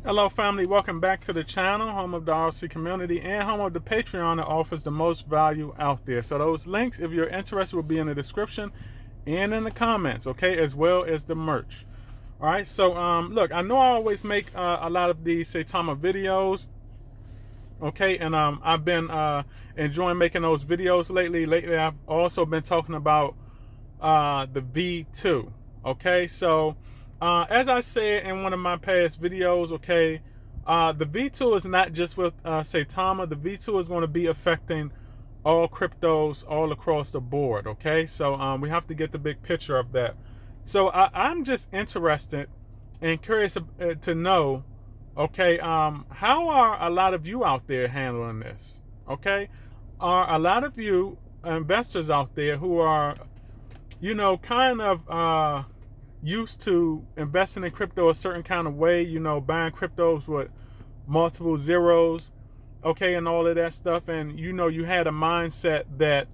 Hello family, welcome back to the channel, home of the RC community and home of the Patreon that offers the most value out there. So those links, if you're interested, will be in the description and in the comments, okay, as well as the merch. All right, so look, I know I always make a lot of these Saitama videos, okay, and I've been enjoying making those videos lately. I've also been talking about the V2, okay. So as I said in one of my past videos, okay, the V2 is not just with Saitama. The V2 is going to be affecting all cryptos all across the board, okay. So we have to get the big picture of that. So I'm just interested and curious to know, okay, how are a lot of you out there handling this? Okay, are a lot of you investors out there who are, you know, kind of used to investing in crypto a certain kind of way, you know, buying cryptos with multiple zeros, okay, and all of that stuff. And, you know, you had a mindset that,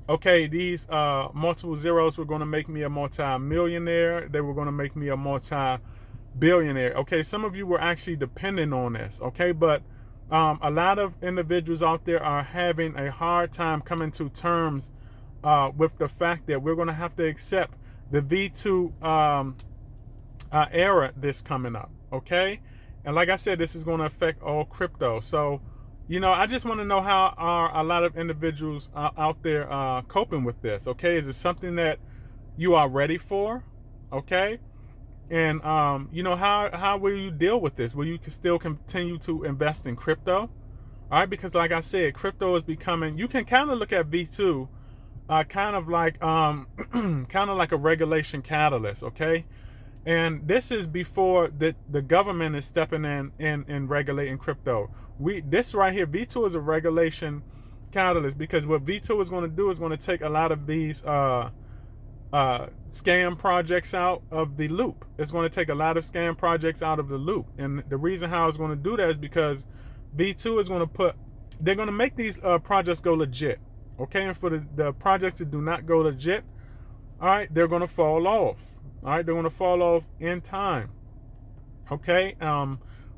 okay, these multiple zeros were going to make me a multi-millionaire. They were going to make me a multi-billionaire. Okay, some of you were actually depending on this, okay, but a lot of individuals out there are having a hard time coming to terms with the fact that we're going to have to accept the V2 era this coming up, okay? And like I said, this is going to affect all crypto. So, you know, I just want to know how are a lot of individuals out there coping with this, okay? Is it something that you are ready for, okay? And, you know, how will you deal with this? Will you still continue to invest in crypto? All right, because like I said, crypto is becoming, you can kind of look at V2 kind of like kind of like a regulation catalyst, okay? And this is before the government is stepping in and regulating crypto. This right here, V2 is a regulation catalyst, because what V2 is going to do is going to take a lot of these scam projects out of the loop. It's going to take a lot of scam projects out of the loop. And the reason how it's going to do that is because V2 is going to they're going to make these projects go legit. Okay, and for the projects that do not go legit, all right, they're going to fall off. All right, they're going to fall off in time. Okay,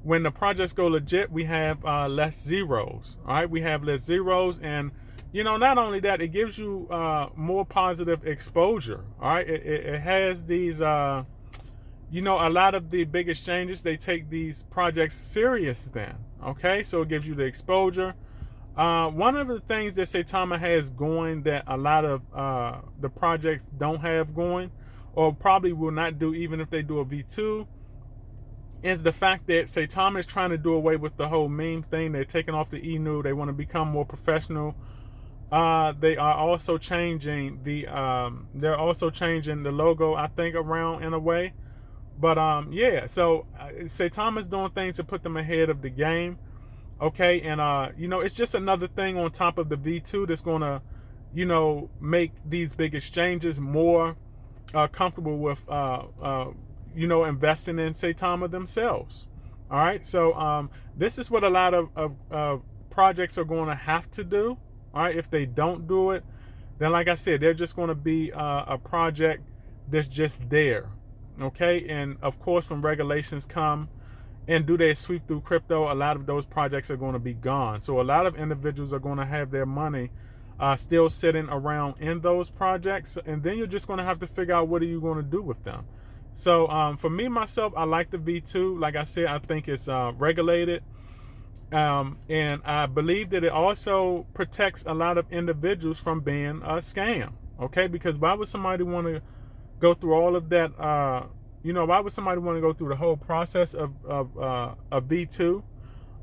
when the projects go legit, we have less zeros. All right, we have less zeros, and you know, not only that, it gives you more positive exposure. All right, it has these, you know, a lot of the big exchanges, they take these projects serious then. Okay, so it gives you the exposure. One of the things that Saitama has going that a lot of the projects don't have going, or probably will not do even if they do a V2, is the fact that Saitama is trying to do away with the whole meme thing. They're taking off the ENU. They want to become more professional. They are also changing the logo, I think, around in a way. But yeah, so Saitama is doing things to put them ahead of the game. Okay, and you know, it's just another thing on top of the V2 that's going to, you know, make these big exchanges more comfortable with, you know, investing in Saitama themselves. All right, so this is what a lot of projects are going to have to do. All right, if they don't do it, then like I said, they're just going to be a project that's just there. Okay, and of course, when regulations come and do they sweep through crypto, a lot of those projects are going to be gone. So a lot of individuals are going to have their money still sitting around in those projects, and then you're just going to have to figure out what are you going to do with them. So for me, myself, I like the V2. Like I said, I think it's regulated, and I believe that it also protects a lot of individuals from being a scam. Okay, because why would somebody want to go through all of that? You know, why would somebody want to go through the whole process of a V2?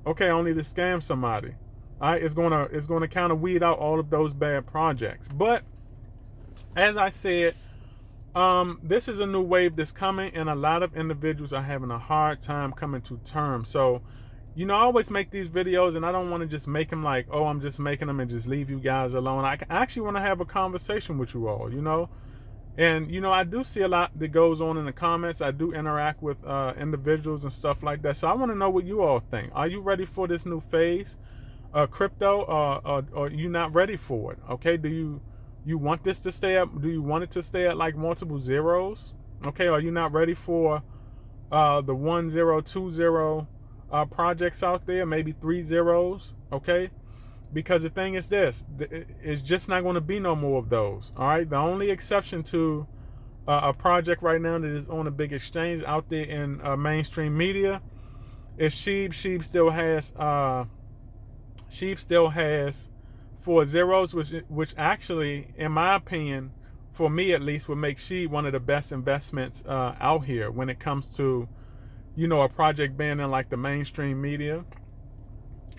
Okay, only to scam somebody. All right, it's gonna kind of weed out all of those bad projects. But as I said, this is a new wave that's coming, and a lot of individuals are having a hard time coming to terms. So, you know, I always make these videos, and I don't want to just make them like, oh, I'm just making them and just leave you guys alone. I actually want to have a conversation with you all, you know. And, you know, I do see a lot that goes on in the comments. I do interact with individuals and stuff like that. So I want to know what you all think. Are you ready for this new phase, crypto, or are you not ready for it? Okay, do you want this to stay up? Do you want it to stay at like multiple zeros? Okay, are you not ready for the 1020 projects out there, maybe 3 zeros, okay? Because the thing is this, it's just not going to be no more of those, all right? The only exception to a project right now that is on a big exchange out there in mainstream media is Sheeb. Sheeb still has 4 zeros, which actually, in my opinion, for me at least, would make Sheeb one of the best investments out here when it comes to, you know, a project being in like the mainstream media,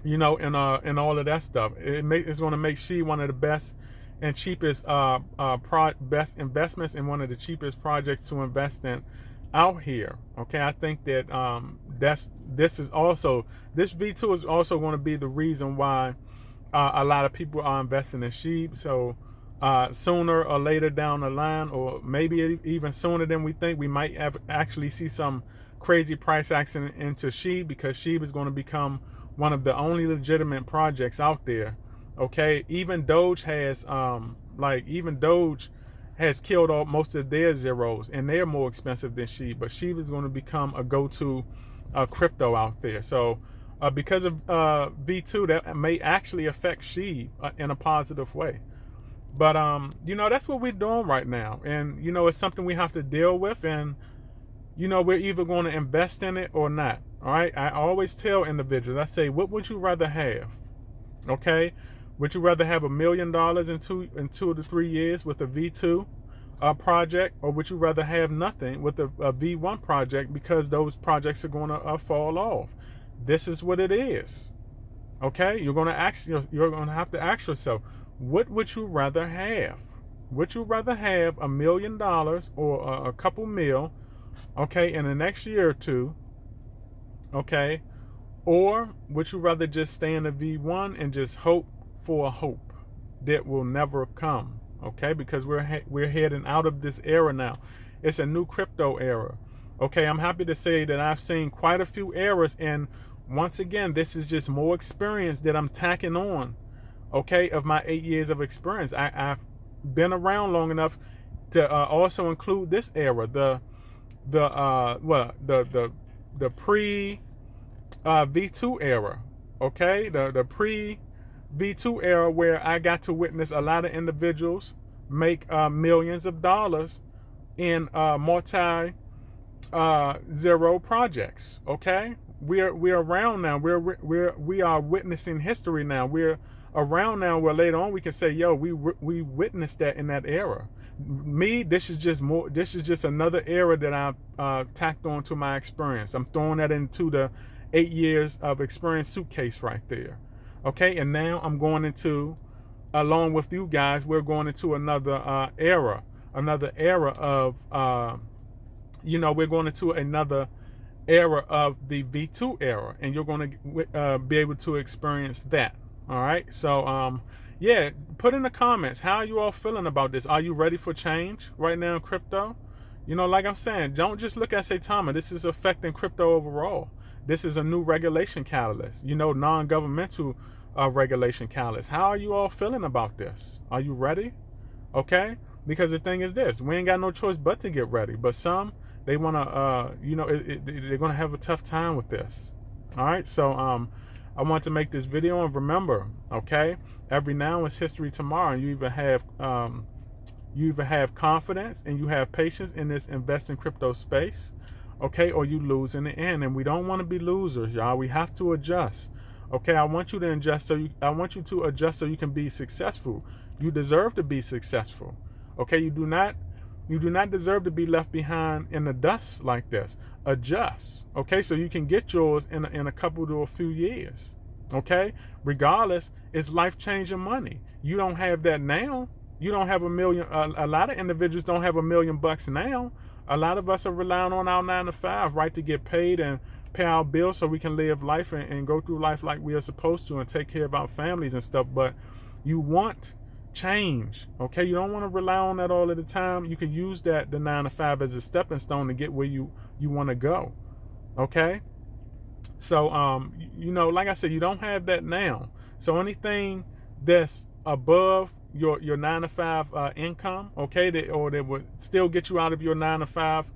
you know, and all of that stuff. It's going to make Sheeb one of the best and cheapest best investments and one of the cheapest projects to invest in out here. Okay, I think that this V2 is also going to be the reason why a lot of people are investing in Sheeb. So sooner or later down the line, or maybe even sooner than we think, we might actually see some crazy price action into Sheeb, because Sheeb is going to become one of the only legitimate projects out there. Okay, even Doge has killed off most of their zeros, and they're more expensive than Sheeb. But Sheeb is going to become a go-to crypto out there. So because of V2, that may actually affect Sheeb in a positive way. But you know, that's what we're doing right now, and you know, it's something we have to deal with, and you know, we're either going to invest in it or not. All right, I always tell individuals, I say, what would you rather have? Okay, would you rather have $1 million in 2 to 3 years with a V2 project, or would you rather have nothing with a V1 project, because those projects are going to fall off? This is what it is. Okay, you're going to have to ask yourself, what would you rather have? Would you rather have $1 million or a couple mil, okay, in the next year or two, okay, or would you rather just stay in the V1 and just hope for a hope that will never come? Okay, because we're heading out of this era now. It's a new crypto era. Okay, I'm happy to say that I've seen quite a few eras, and once again, this is just more experience that I'm tacking on, okay, of my 8 years of experience. I've been around long enough to also include this era, the pre V2 era, okay, the pre V2 era, where I got to witness a lot of individuals make millions of dollars in multi zero projects. Okay, we're around now. We are witnessing history now. We're around now where later on we can say, yo, we witnessed that in that era. This is just another era that I've tacked on to my experience. I'm throwing that into the 8 years of experience suitcase right there. Okay, and now I'm going into, along with you guys, we're going into another era of we're going into another era of the V2 era, and you're going to be able to experience that. All right, so yeah, put in the comments, how are you all feeling about this? Are you ready for change right now in crypto? You know, like I'm saying, don't just look at SAITAMA. This is affecting crypto overall. This is a new regulation catalyst, you know, non-governmental regulation catalyst. How are you all feeling about this? Are you ready? Okay, because the thing is this, we ain't got no choice but to get ready. But some, they want to, they're going to have a tough time with this. All right, so I want to make this video, and remember, okay, every now is history tomorrow. And you either have confidence and you have patience in this invest in crypto space, okay, or you lose in the end. And we don't want to be losers, y'all. We have to adjust. Okay, I want you to adjust so you can be successful. You deserve to be successful. Okay, you do not deserve to be left behind in the dust like this. Adjust, okay, so you can get yours in a couple to a few years. Okay, regardless, it's life-changing money. You don't have that now. You don't have $1 million. A lot of individuals don't have $1 million now. A lot of us are relying on our 9 to 5, right, to get paid and pay our bills so we can live life and go through life like we are supposed to and take care of our families and stuff. But you want change, okay? You don't want to rely on that all of the time. You can use the 9 to 5 as a stepping stone to get where you want to go, okay? So like I said, you don't have that now. So anything that's above your 9 to 5 income, okay, that would still get you out of your 9 to 5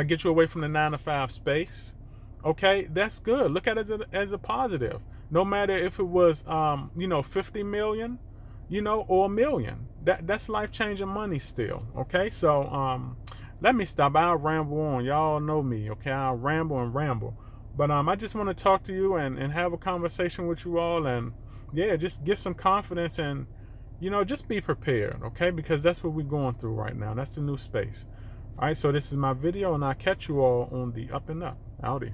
get you away from the 9-to-5 space. Okay, that's good. Look at it as a positive. No matter if it was, 50 million, or $1 million. That's life-changing money still. Okay, so let me stop. I'll ramble on. Y'all know me. Okay, I'll ramble and ramble. But I just want to talk to you and have a conversation with you all, and yeah, just get some confidence and just be prepared. Okay, because that's what we're going through right now. That's the new space. All right, so this is my video, and I'll catch you all on the up and up. Howdy.